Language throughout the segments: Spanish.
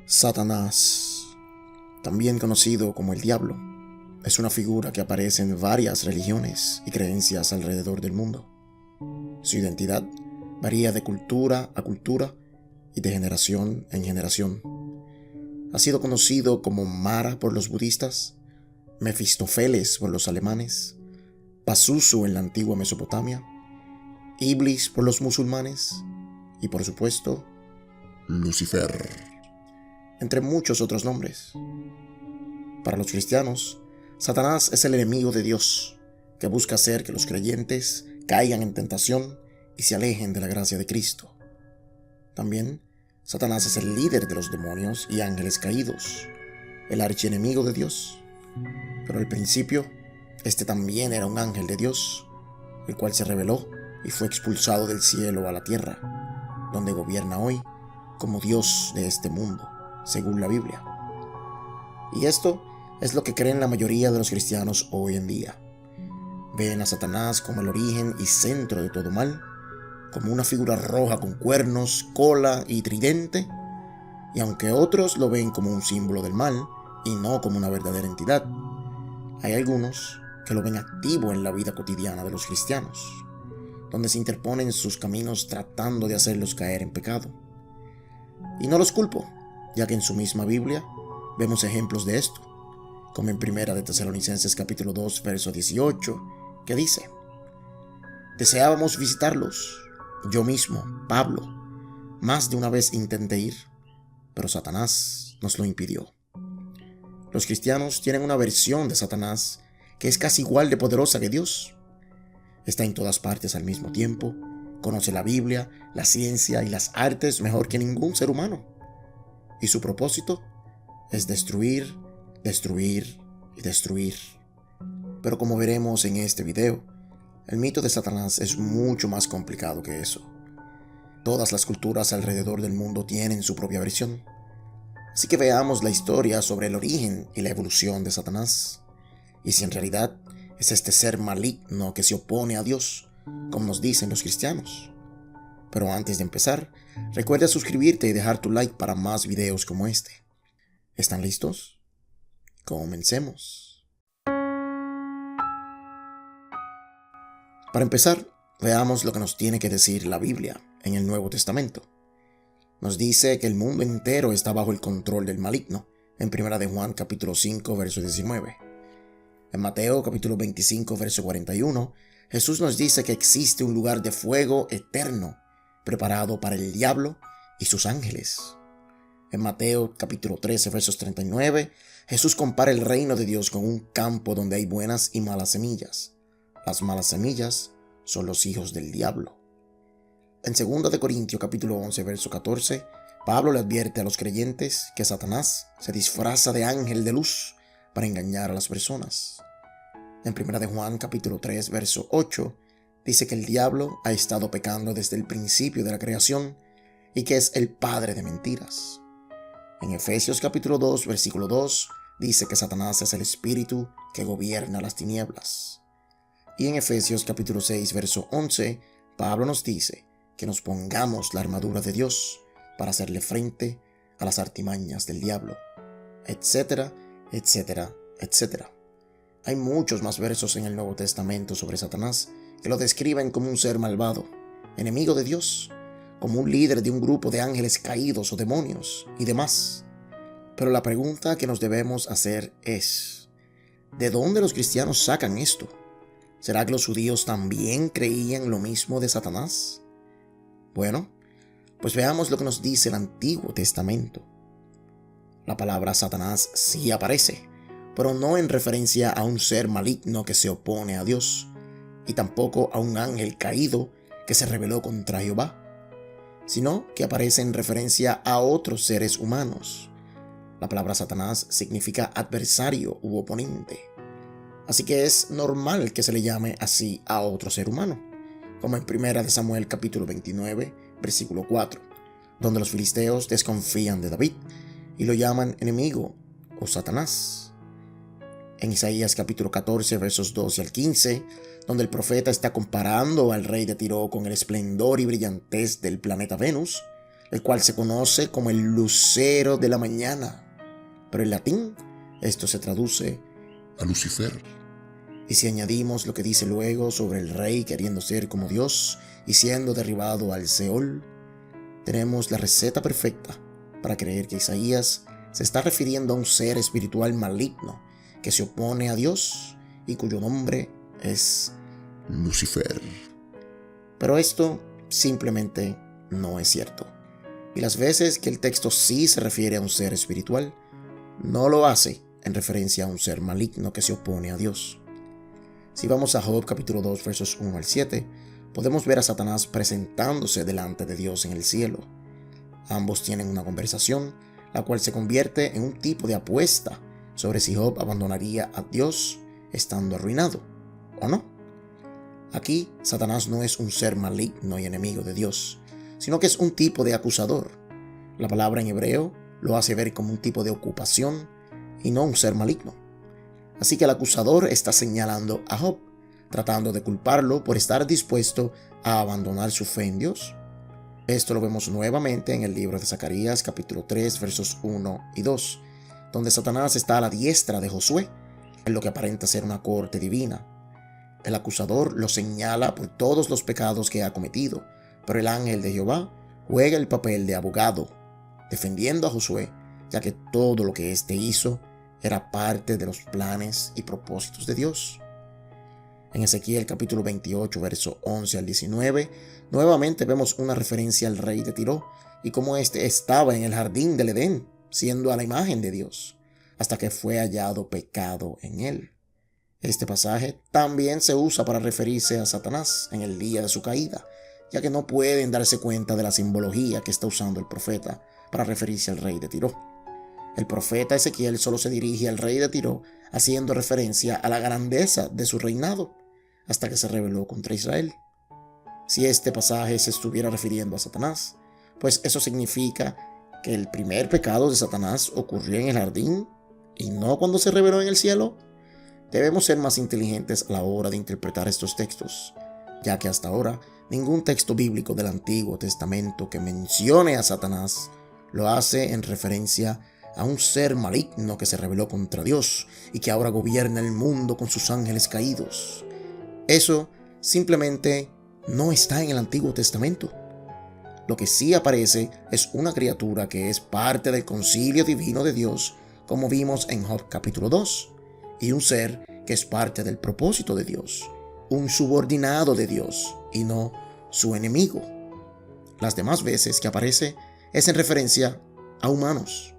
Satanás, también conocido como el Diablo, es una figura que aparece en varias religiones y creencias alrededor del mundo. Su identidad varía de cultura a cultura y de generación en generación. Ha sido conocido como Mara por los budistas, Mefistófeles por los alemanes, Pazuzu en la antigua Mesopotamia, Iblis por los musulmanes y, por supuesto, Lucifer, entre muchos otros nombres. Para los cristianos, Satanás es el enemigo de Dios, que busca hacer que los creyentes caigan en tentación y se alejen de la gracia de Cristo. También, Satanás es el líder de los demonios y ángeles caídos, el archienemigo de Dios. Pero al principio, este también era un ángel de Dios, el cual se rebeló y fue expulsado del cielo a la tierra, donde gobierna hoy como Dios de este mundo, según la Biblia. Y esto es lo que creen la mayoría de los cristianos hoy en día. Ven a Satanás como el origen y centro de todo mal, como una figura roja con cuernos, cola y tridente, y aunque otros lo ven como un símbolo del mal y no como una verdadera entidad, hay algunos que lo ven activo en la vida cotidiana de los cristianos, donde se interponen en sus caminos tratando de hacerlos caer en pecado. Y no los culpo, ya que en su misma Biblia vemos ejemplos de esto, como en 1 de Tesalonicenses capítulo 2, verso 18, que dice: deseábamos visitarlos, yo mismo, Pablo, más de una vez intenté ir, pero Satanás nos lo impidió. Los cristianos tienen una versión de Satanás que es casi igual de poderosa que Dios. Está en todas partes al mismo tiempo, conoce la Biblia, la ciencia y las artes mejor que ningún ser humano. Y su propósito es destruir, destruir y destruir. Pero como veremos en este video, el mito de Satanás es mucho más complicado que eso. Todas las culturas alrededor del mundo tienen su propia versión. Así que veamos la historia sobre el origen y la evolución de Satanás, y si en realidad es este ser maligno que se opone a Dios, como nos dicen los cristianos. Pero antes de empezar, recuerda suscribirte y dejar tu like para más videos como este. ¿Están listos? Comencemos. Para empezar, veamos lo que nos tiene que decir la Biblia en el Nuevo Testamento. Nos dice que el mundo entero está bajo el control del maligno, en 1 de Juan capítulo 5, verso 19. En Mateo capítulo 25, verso 41, Jesús nos dice que existe un lugar de fuego eterno, preparado para el diablo y sus ángeles. En Mateo capítulo 13, versos 39, Jesús compara el reino de Dios con un campo donde hay buenas y malas semillas. Las malas semillas son los hijos del diablo. En 2 de Corintios capítulo 11, verso 14, Pablo le advierte a los creyentes que Satanás se disfraza de ángel de luz para engañar a las personas. En 1 de Juan capítulo 3, verso 8, dice que el diablo ha estado pecando desde el principio de la creación y que es el padre de mentiras. En Efesios capítulo 2, versículo 2, dice que Satanás es el espíritu que gobierna las tinieblas. Y en Efesios capítulo 6, verso 11, Pablo nos dice que nos pongamos la armadura de Dios para hacerle frente a las artimañas del diablo, etcétera, etcétera, etcétera. Hay muchos más versos en el Nuevo Testamento sobre Satanás que lo describen como un ser malvado, enemigo de Dios, como un líder de un grupo de ángeles caídos o demonios y demás. Pero la pregunta que nos debemos hacer es: ¿de dónde los cristianos sacan esto? ¿Será que los judíos también creían lo mismo de Satanás? Bueno, pues veamos lo que nos dice el Antiguo Testamento. La palabra Satanás sí aparece, pero no en referencia a un ser maligno que se opone a Dios, y tampoco a un ángel caído que se rebeló contra Jehová, sino que aparece en referencia a otros seres humanos. La palabra Satanás significa adversario u oponente, así que es normal que se le llame así a otro ser humano, como en 1 de Samuel capítulo 29, versículo 4, donde los filisteos desconfían de David y lo llaman enemigo o Satanás. En Isaías capítulo 14, versos 12 al 15, donde el profeta está comparando al rey de Tiro con el esplendor y brillantez del planeta Venus, el cual se conoce como el lucero de la mañana, pero en latín esto se traduce a Lucifer. Y si añadimos lo que dice luego sobre el rey queriendo ser como Dios y siendo derribado al Seol, tenemos la receta perfecta para creer que Isaías se está refiriendo a un ser espiritual maligno que se opone a Dios y cuyo nombre es Lucifer. Pero esto simplemente no es cierto. Y las veces que el texto sí se refiere a un ser espiritual, no lo hace en referencia a un ser maligno que se opone a Dios. Si vamos a Job capítulo 2 versos 1 al 7, podemos ver a Satanás presentándose delante de Dios en el cielo. Ambos tienen una conversación, la cual se convierte en un tipo de apuesta sobre si Job abandonaría a Dios estando arruinado, ¿o no? Aquí, Satanás no es un ser maligno y enemigo de Dios, sino que es un tipo de acusador. La palabra en hebreo lo hace ver como un tipo de ocupación y no un ser maligno. Así que el acusador está señalando a Job, tratando de culparlo por estar dispuesto a abandonar su fe en Dios. Esto lo vemos nuevamente en el libro de Zacarías capítulo 3 versos 1 y 2, donde Satanás está a la diestra de Josué, en lo que aparenta ser una corte divina. El acusador lo señala por todos los pecados que ha cometido, pero el ángel de Jehová juega el papel de abogado, defendiendo a Josué, ya que todo lo que éste hizo era parte de los planes y propósitos de Dios. En Ezequiel capítulo 28, verso 11 al 19, nuevamente vemos una referencia al rey de Tiro y cómo éste estaba en el jardín del Edén, siendo a la imagen de Dios, hasta que fue hallado pecado en él. Este pasaje también se usa para referirse a Satanás en el día de su caída, ya que no pueden darse cuenta de la simbología que está usando el profeta para referirse al rey de Tiro. El profeta Ezequiel solo se dirige al rey de Tiro haciendo referencia a la grandeza de su reinado, hasta que se rebeló contra Israel. Si este pasaje se estuviera refiriendo a Satanás, pues eso significa que el primer pecado de Satanás ocurrió en el jardín y no cuando se rebeló en el cielo. Debemos ser más inteligentes a la hora de interpretar estos textos, ya que hasta ahora ningún texto bíblico del Antiguo Testamento que mencione a Satanás lo hace en referencia a un ser maligno que se rebeló contra Dios y que ahora gobierna el mundo con sus ángeles caídos. Eso simplemente no está en el Antiguo Testamento. Lo que sí aparece es una criatura que es parte del concilio divino de Dios, como vimos en Job capítulo 2, y un ser que es parte del propósito de Dios, un subordinado de Dios y no su enemigo. Las demás veces que aparece es en referencia a humanos.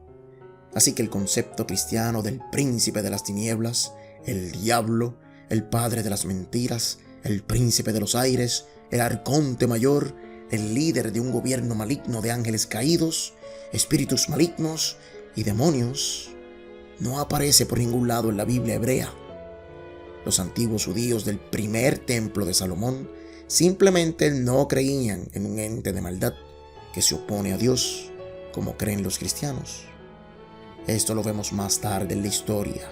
Así que el concepto cristiano del príncipe de las tinieblas, el diablo, el padre de las mentiras, el príncipe de los aires, el arconte mayor, el líder de un gobierno maligno de ángeles caídos, espíritus malignos y demonios, no aparece por ningún lado en la Biblia hebrea. Los antiguos judíos del primer templo de Salomón simplemente no creían en un ente de maldad que se opone a Dios, como creen los cristianos. Esto lo vemos más tarde en la historia.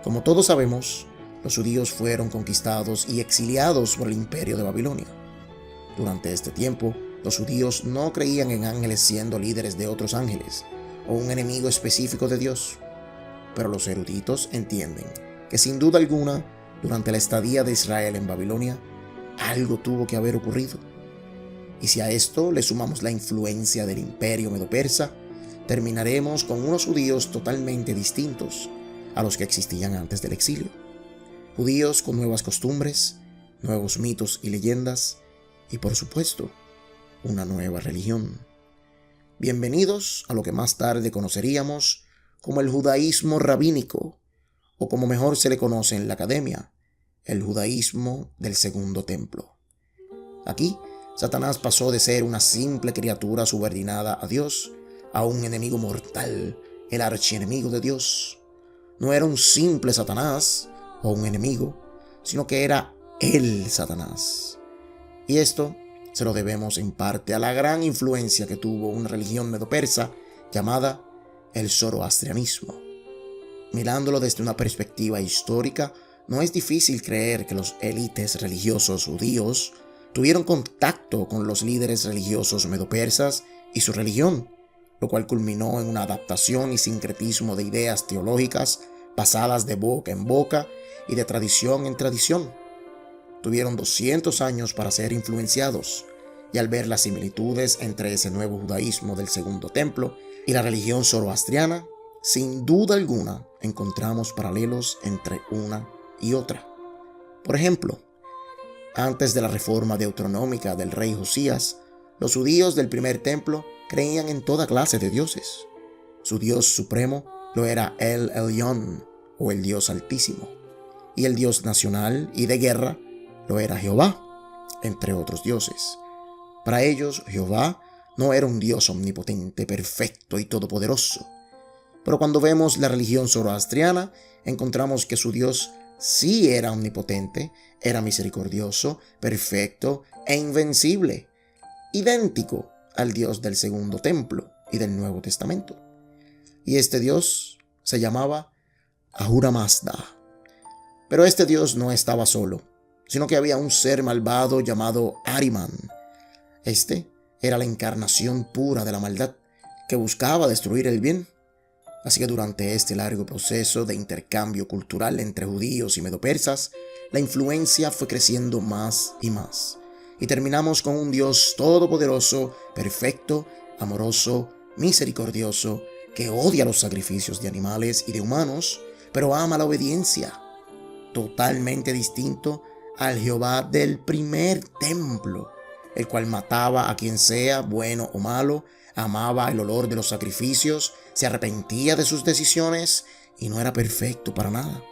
Como todos sabemos, los judíos fueron conquistados y exiliados por el imperio de Babilonia. Durante este tiempo, los judíos no creían en ángeles siendo líderes de otros ángeles o un enemigo específico de Dios. Pero los eruditos entienden que sin duda alguna, durante la estadía de Israel en Babilonia, algo tuvo que haber ocurrido. Y si a esto le sumamos la influencia del imperio medo-persa, terminaremos con unos judíos totalmente distintos a los que existían antes del exilio. Judíos con nuevas costumbres, nuevos mitos y leyendas, y por supuesto, una nueva religión. Bienvenidos a lo que más tarde conoceríamos como el judaísmo rabínico, o como mejor se le conoce en la academia, el judaísmo del Segundo Templo. Aquí, Satanás pasó de ser una simple criatura subordinada a Dios a un enemigo mortal, el archienemigo de Dios. No era un simple Satanás o un enemigo, sino que era el Satanás. Y esto se lo debemos en parte a la gran influencia que tuvo una religión medo-persa llamada el zoroastrianismo. Mirándolo desde una perspectiva histórica, no es difícil creer que los élites religiosos judíos tuvieron contacto con los líderes religiosos medo-persas y su religión, lo cual culminó en una adaptación y sincretismo de ideas teológicas pasadas de boca en boca y de tradición en tradición. Tuvieron 200 años para ser influenciados, y al ver las similitudes entre ese nuevo judaísmo del Segundo Templo y la religión zoroastriana, sin duda alguna encontramos paralelos entre una y otra. Por ejemplo, antes de la reforma deuteronómica del rey Josías, los judíos del primer templo creían en toda clase de dioses. Su dios supremo lo era El Elyon, o el Dios Altísimo, y el Dios nacional y de guerra lo era Jehová, entre otros dioses. Para ellos, Jehová no era un Dios omnipotente, perfecto y todopoderoso. Pero cuando vemos la religión zoroastriana, encontramos que su Dios sí era omnipotente, era misericordioso, perfecto e invencible, idéntico al Dios del Segundo Templo y del Nuevo Testamento. Y este Dios se llamaba Ahura Mazda. Pero este Dios no estaba solo, sino que había un ser malvado llamado Ahriman. Este era la encarnación pura de la maldad que buscaba destruir el bien. Así que durante este largo proceso de intercambio cultural entre judíos y medopersas, la influencia fue creciendo más y más. Y terminamos con un Dios todopoderoso, perfecto, amoroso, misericordioso, que odia los sacrificios de animales y de humanos, pero ama la obediencia. Totalmente distinto al Jehová del primer templo, el cual mataba a quien sea, bueno o malo, amaba el olor de los sacrificios, se arrepentía de sus decisiones y no era perfecto para nada.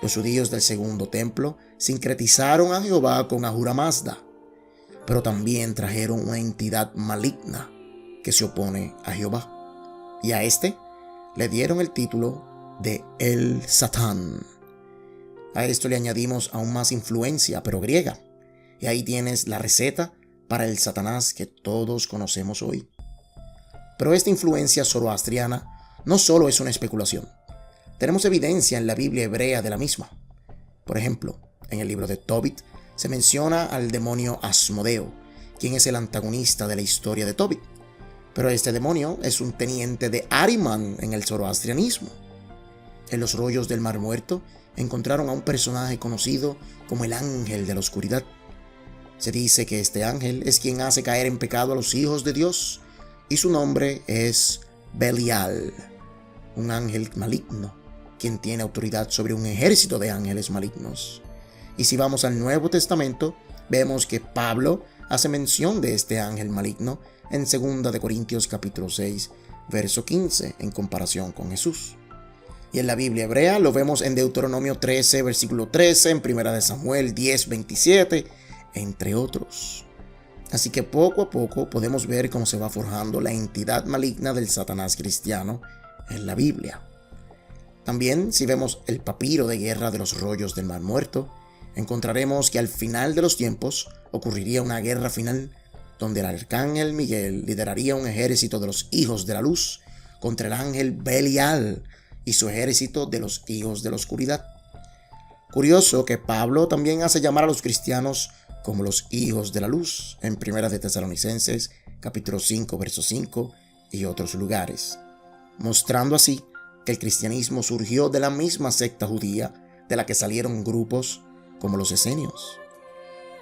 Los judíos del Segundo Templo sincretizaron a Jehová con Ahura Mazda, pero también trajeron una entidad maligna que se opone a Jehová. Y a este le dieron el título de El Satán. A esto le añadimos aún más influencia, pero griega. Y ahí tienes la receta para el Satanás que todos conocemos hoy. Pero esta influencia zoroastriana no solo es una especulación. Tenemos evidencia en la Biblia hebrea de la misma. Por ejemplo, en el libro de Tobit se menciona al demonio Asmodeo, quien es el antagonista de la historia de Tobit. Pero este demonio es un teniente de Ahriman en el zoroastrianismo. En los rollos del Mar Muerto encontraron a un personaje conocido como el ángel de la oscuridad. Se dice que este ángel es quien hace caer en pecado a los hijos de Dios, y su nombre es Belial, un ángel maligno, quien tiene autoridad sobre un ejército de ángeles malignos. Y si vamos al Nuevo Testamento, vemos que Pablo hace mención de este ángel maligno en 2 de Corintios capítulo 6, verso 15, en comparación con Jesús. Y en la Biblia hebrea lo vemos en Deuteronomio 13, versículo 13, en 1 de Samuel 10, 27, entre otros. Así que poco a poco podemos ver cómo se va forjando la entidad maligna del Satanás cristiano en la Biblia. También, si vemos el papiro de guerra de los rollos del Mar Muerto, encontraremos que al final de los tiempos ocurriría una guerra final donde el arcángel Miguel lideraría un ejército de los hijos de la luz contra el ángel Belial y su ejército de los hijos de la oscuridad. Curioso que Pablo también hace llamar a los cristianos como los hijos de la luz en 1 de Tesalonicenses capítulo 5, verso 5 y otros lugares, mostrando así que el cristianismo surgió de la misma secta judía de la que salieron grupos como los esenios.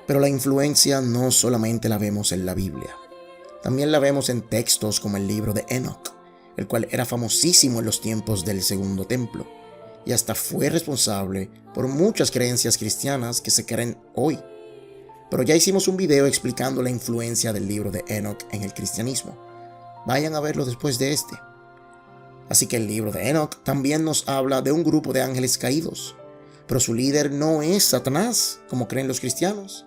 Pero la influencia no solamente la vemos en la Biblia, también la vemos en textos como el libro de Enoch, el cual era famosísimo en los tiempos del Segundo Templo y hasta fue responsable por muchas creencias cristianas que se creen hoy. Pero ya hicimos un video explicando la influencia del libro de Enoch en el cristianismo. Vayan a verlo después de este. Así que el libro de Enoch también nos habla de un grupo de ángeles caídos, pero su líder no es Satanás, como creen los cristianos,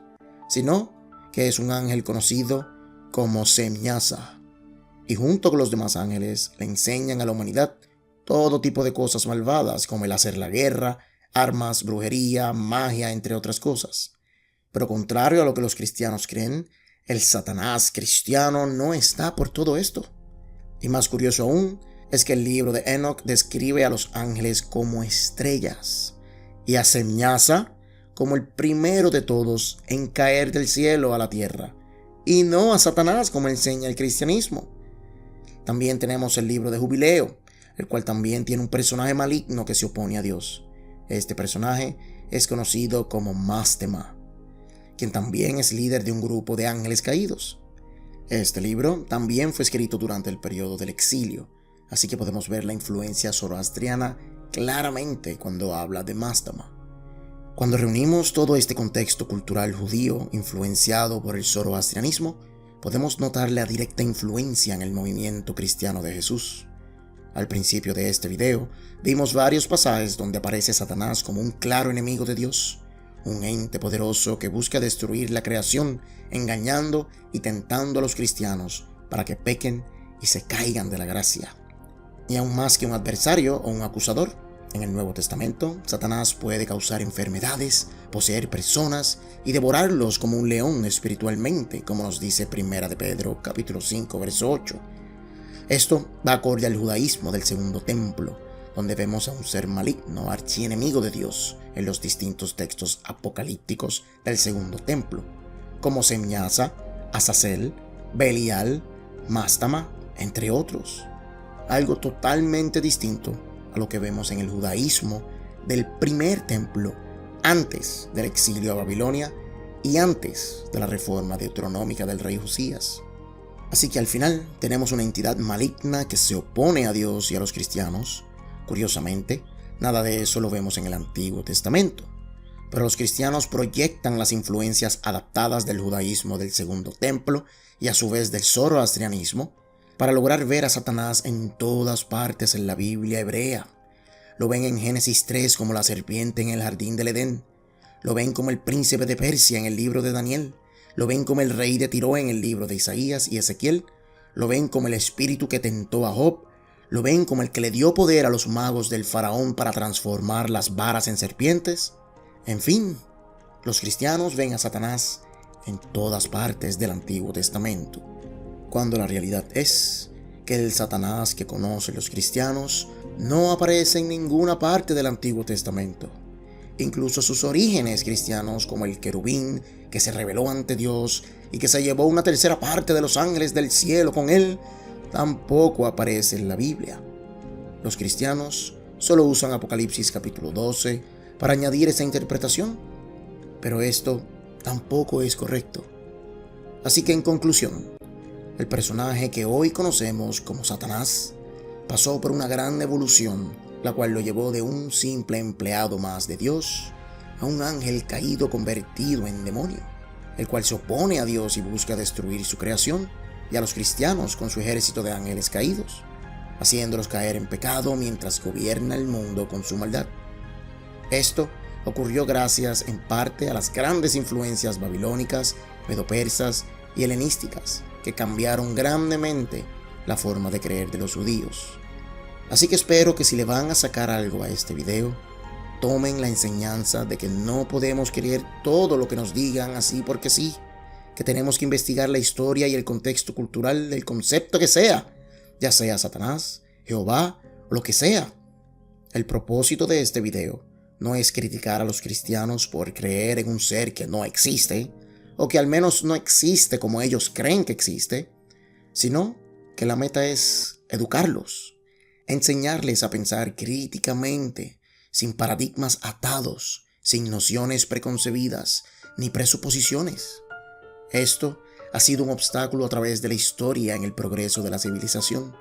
sino que es un ángel conocido como Semyasa. Y junto con los demás ángeles le enseñan a la humanidad todo tipo de cosas malvadas, como el hacer la guerra, armas, brujería, magia, entre otras cosas. Pero contrario a lo que los cristianos creen, el Satanás cristiano no está por todo esto. Y más curioso aún, es que el libro de Enoch describe a los ángeles como estrellas y a Semyasa como el primero de todos en caer del cielo a la tierra y no a Satanás como enseña el cristianismo. También tenemos el libro de Jubileo, el cual también tiene un personaje maligno que se opone a Dios. Este personaje es conocido como Mástema, quien también es líder de un grupo de ángeles caídos. Este libro también fue escrito durante el periodo del exilio, así que podemos ver la influencia zoroastriana claramente cuando habla de Mástema. Cuando reunimos todo este contexto cultural judío influenciado por el zoroastrianismo, podemos notar la directa influencia en el movimiento cristiano de Jesús. Al principio de este video, vimos varios pasajes donde aparece Satanás como un claro enemigo de Dios, un ente poderoso que busca destruir la creación, engañando y tentando a los cristianos para que pequen y se caigan de la gracia. Y aún más que un adversario o un acusador, en el Nuevo Testamento, Satanás puede causar enfermedades, poseer personas y devorarlos como un león espiritualmente, como nos dice 1 de Pedro, capítulo 5, verso 8. Esto va acorde al judaísmo del segundo templo, donde vemos a un ser maligno, archienemigo de Dios, en los distintos textos apocalípticos del segundo templo, como Semnasa, Azazel, Belial, Mástama, entre otros. Algo totalmente distinto a lo que vemos en el judaísmo del primer templo, antes del exilio a Babilonia y antes de la reforma deuteronómica del rey Josías. Así que al final tenemos una entidad maligna que se opone a Dios y a los cristianos. Curiosamente, nada de eso lo vemos en el Antiguo Testamento, pero los cristianos proyectan las influencias adaptadas del judaísmo del segundo templo y a su vez del zoroastrianismo para lograr ver a Satanás en todas partes en la Biblia hebrea. Lo ven en Génesis 3 como la serpiente en el jardín del Edén, lo ven como el príncipe de Persia en el libro de Daniel, lo ven como el rey de Tiro en el libro de Isaías y Ezequiel, lo ven como el espíritu que tentó a Job, lo ven como el que le dio poder a los magos del faraón para transformar las varas en serpientes. En fin, los cristianos ven a Satanás en todas partes del Antiguo Testamento, cuando la realidad es que el Satanás que conocen los cristianos no aparece en ninguna parte del Antiguo Testamento. Incluso sus orígenes cristianos, como el querubín que se rebeló ante Dios y que se llevó una tercera parte de los ángeles del cielo con él, tampoco aparece en la Biblia. Los cristianos solo usan Apocalipsis capítulo 12 para añadir esa interpretación, pero esto tampoco es correcto. Así que en conclusión, el personaje que hoy conocemos como Satanás pasó por una gran evolución, la cual lo llevó de un simple empleado más de Dios a un ángel caído convertido en demonio, el cual se opone a Dios y busca destruir su creación y a los cristianos con su ejército de ángeles caídos, haciéndolos caer en pecado mientras gobierna el mundo con su maldad. Esto ocurrió gracias en parte a las grandes influencias babilónicas, medopersas y helenísticas que cambiaron grandemente la forma de creer de los judíos. Así que espero que si le van a sacar algo a este video, tomen la enseñanza de que no podemos creer todo lo que nos digan así porque sí, que tenemos que investigar la historia y el contexto cultural del concepto que sea, ya sea Satanás, Jehová o lo que sea. El propósito de este video no es criticar a los cristianos por creer en un ser que no existe, o que al menos no existe como ellos creen que existe, sino que la meta es educarlos, enseñarles a pensar críticamente, sin paradigmas atados, sin nociones preconcebidas ni presuposiciones. Esto ha sido un obstáculo a través de la historia en el progreso de la civilización.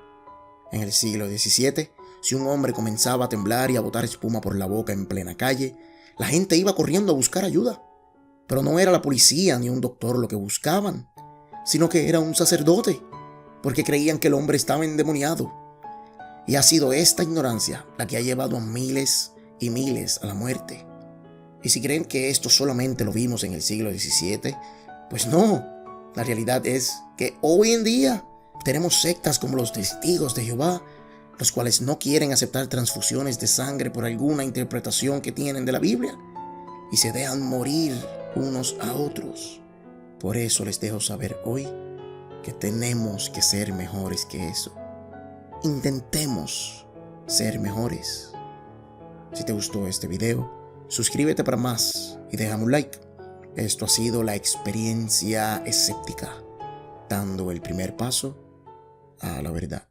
En el siglo XVII, si un hombre comenzaba a temblar y a botar espuma por la boca en plena calle, la gente iba corriendo a buscar ayuda. Pero no era la policía ni un doctor lo que buscaban, sino que era un sacerdote, porque creían que el hombre estaba endemoniado. Y ha sido esta ignorancia la que ha llevado a miles y miles a la muerte. Y si creen que esto solamente lo vimos en el siglo XVII, pues no. La realidad es que hoy en día tenemos sectas como los Testigos de Jehová, los cuales no quieren aceptar transfusiones de sangre por alguna interpretación que tienen de la Biblia y se dejan morir unos a otros. Por eso les dejo saber hoy que tenemos que ser mejores que eso. Intentemos ser mejores. Si te gustó este video, suscríbete para más y déjame un like. Esto ha sido La Experiencia Escéptica. dando el primer paso a la verdad.